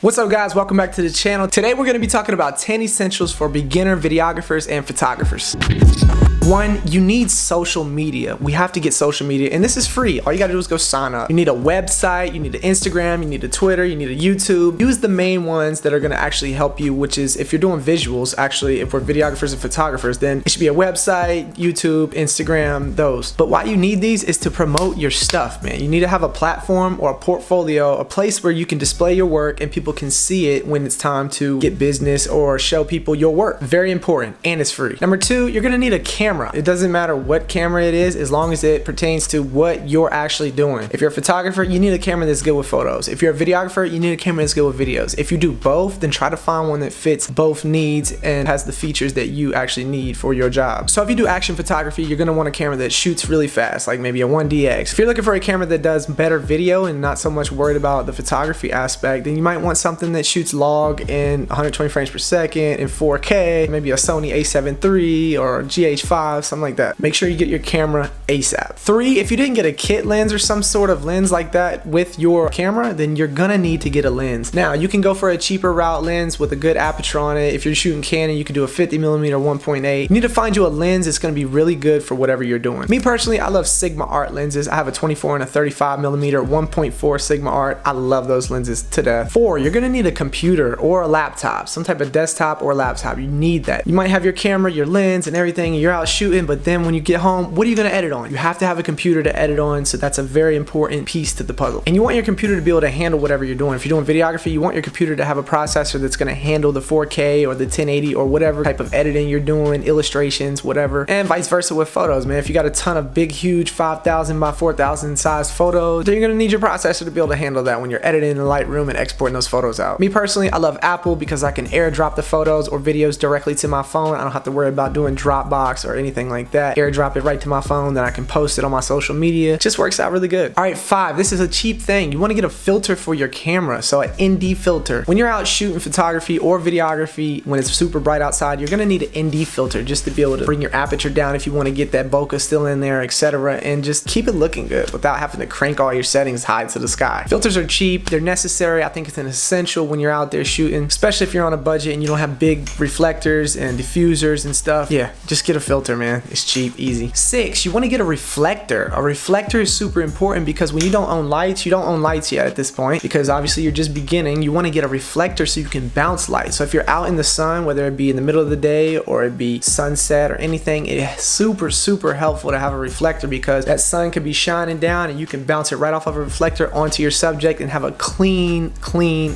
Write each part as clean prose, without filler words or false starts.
What's up guys, welcome back to the channel. Today we're going to be talking about 10 essentials for beginner videographers and photographers. 1, you need social media. We have to get social media, and this is free. All you gotta do is go sign up. You need a website, you need an Instagram, you need a Twitter, you need a YouTube. Use the main ones that are gonna actually help you, which is if you're doing visuals, actually, if we're videographers and photographers, then it should be a website, YouTube, Instagram, those. But why you need these is to promote your stuff, man. You need to have a platform or a portfolio, a place where you can display your work and people can see it when it's time to get business or show people your work. Very important, and it's free. Number 2, you're gonna need a camera. It doesn't matter what camera it is as long as it pertains to what you're actually doing. If you're a photographer, you need a camera that's good with photos. If you're a videographer, you need a camera that's good with videos. If you do both, then try to find one that fits both needs and has the features that you actually need for your job. So if you do action photography, you're gonna want a camera that shoots really fast, like maybe a 1DX. If you're looking for a camera that does better video and not so much worried about the photography aspect, then you might want something that shoots log in 120 frames per second in 4K, maybe a Sony a7 III or GH5, something like that. Make sure you get your camera ASAP. 3, if you didn't get a kit lens or some sort of lens like that with your camera, then you're gonna need to get a lens. Now, you can go for a cheaper route lens with a good aperture on it. If you're shooting Canon, you can do a 50mm 1.8. You need to find you a lens that's gonna be really good for whatever you're doing. Me personally, I love Sigma Art lenses. I have a 24 and a 35mm 1.4 Sigma Art. I love those lenses to death. 4, you're gonna need a computer or a laptop, some type of desktop or laptop. You need that. You might have your camera, your lens, and everything, and you're out shooting, but then when you get home, what are you going to edit on? You have to have a computer to edit on, so that's a very important piece to the puzzle. And you want your computer to be able to handle whatever you're doing. If you're doing videography, you want your computer to have a processor that's going to handle the 4K or the 1080 or whatever type of editing you're doing, illustrations, whatever, and vice versa with photos, man. If you got a ton of big, huge 5,000 by 4,000 size photos, then you're going to need your processor to be able to handle that when you're editing in Lightroom and exporting those photos out. Me personally, I love Apple because I can airdrop the photos or videos directly to my phone. I don't have to worry about doing Dropbox or anything like that. Airdrop it right to my phone, then I can post it on my social media. It just works out really good. All right, 5, this is a cheap thing. You want to get a filter for your camera, so an ND filter. When you're out shooting photography or videography, when it's super bright outside, you're gonna need an ND filter just to be able to bring your aperture down if you want to get that bokeh still in there, etc., and just keep it looking good without having to crank all your settings high to the sky. Filters are cheap, they're necessary. I think it's an essential when you're out there shooting, especially if you're on a budget and you don't have big reflectors and diffusers and stuff. Yeah, just get a filter, man. It's cheap, easy. 6, you want to get a reflector. A reflector is super important because when you don't own lights, you don't own lights yet at this point because obviously you're just beginning. You want to get a reflector so you can bounce light. So if you're out in the sun, whether it be in the middle of the day or it be sunset or anything, it's super helpful to have a reflector because that sun could be shining down and you can bounce it right off of a reflector onto your subject and have a clean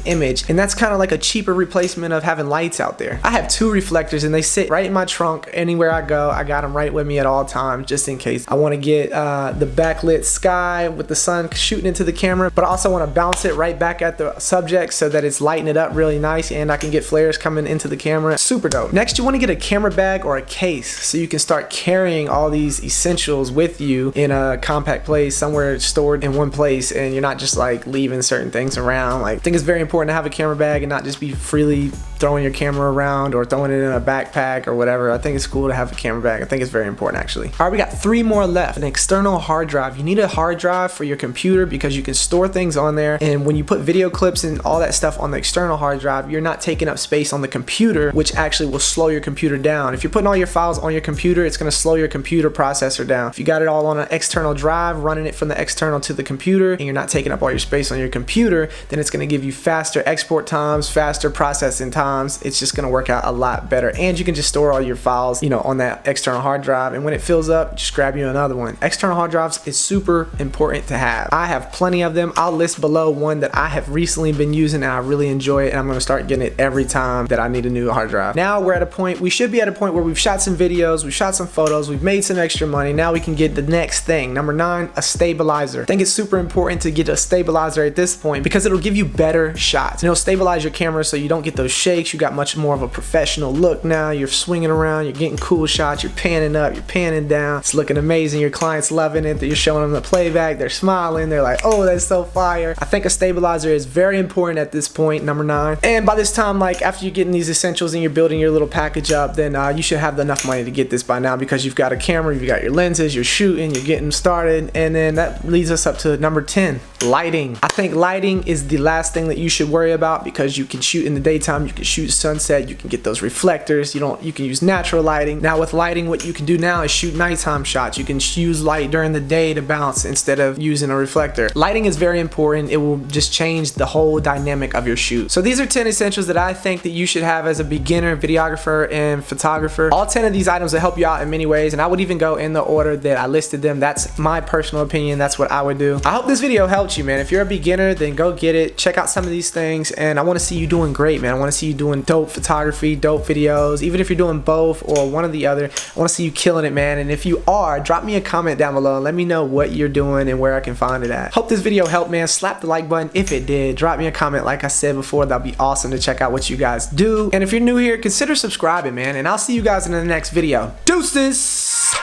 image. And that's kind of like a cheaper replacement of having lights out there. I have 2 reflectors and they sit right in my trunk anywhere I go. I got them right with me at all times just in case I want to get the backlit sky with the sun shooting into the camera, but I also want to bounce it right back at the subject so that it's lighting it up really nice and I can get flares coming into the camera. Super dope. Next, you want to get a camera bag or a case so you can start carrying all these essentials with you in a compact place, somewhere stored in one place, and you're not just like leaving certain things around. Like, I think it's very important to have a camera bag and not just be freely throwing your camera around or throwing it in a backpack or whatever. I think it's cool to have a camera bag. I think it's very important actually. All right, we got 3 more left. An external hard drive. You need a hard drive for your computer because you can store things on there, and when you put video clips and all that stuff on the external hard drive, you're not taking up space on the computer, which actually will slow your computer down. If you're putting all your files on your computer, it's going to slow your computer processor down. If you got it all on an external drive, running it from the external to the computer, and you're not taking up all your space on your computer, then it's going to give you faster export times, faster processing times. It's just going to work out a lot better, and you can just store all your files, you know, on that external hard drive, and when it fills up, just grab you another one. External hard drives is super important to have. I have plenty of them. I'll list below one that I have recently been using and I really enjoy it, and I'm going to start getting it every time that I need a new hard drive. Now we're at a point, we should be at a point where we've shot some videos, we've shot some photos, we've made some extra money. Now we can get the next thing. Number 9, a stabilizer. I think it's super important to get a stabilizer at this point because it'll give you better shots. It'll stabilize your camera so you don't get those shakes. You got much more of a professional look now. You're swinging around, you're getting cool shots, you're panning up, you're panning down. It's looking amazing. Your client's loving it. You're showing them the playback. They're smiling. They're like, oh, that's so fire. I think a stabilizer is very important at this point, number 9. And by this time, like after you're getting these essentials and you're building your little package up, then you should have enough money to get this by now because you've got a camera, you've got your lenses, you're shooting, you're getting started. And then that leads us up to number 10, lighting. I think lighting is the last thing that you should worry about, because you can shoot in the daytime, you can shoot sunset, you can get those reflectors, you can use natural lighting. Now with lighting, what you can do now is shoot nighttime shots. You can use light during the day to bounce instead of using a reflector. Lighting is very important. It will just change the whole dynamic of your shoot. So these are 10 essentials that I think that you should have as a beginner videographer and photographer. All 10 of these items will help you out in many ways, and I would even go in the order that I listed them. That's my personal opinion. That's what I would do. I hope this video helped you, man. If you're a beginner, then go get it. Check out some of these things, and I want to see you doing great, man. I want to see you doing dope photography, dope videos. Even if you're doing both or one or the other, I want to see you killing it, man. And if you are, drop me a comment down below and let me know what you're doing and where I can find it at. Hope this video helped, man. Slap the like button if it did. Drop me a comment like I said before. That'd be awesome to check out what you guys do. And if you're new here, consider subscribing, man. And I'll see you guys in the next video. Deuces!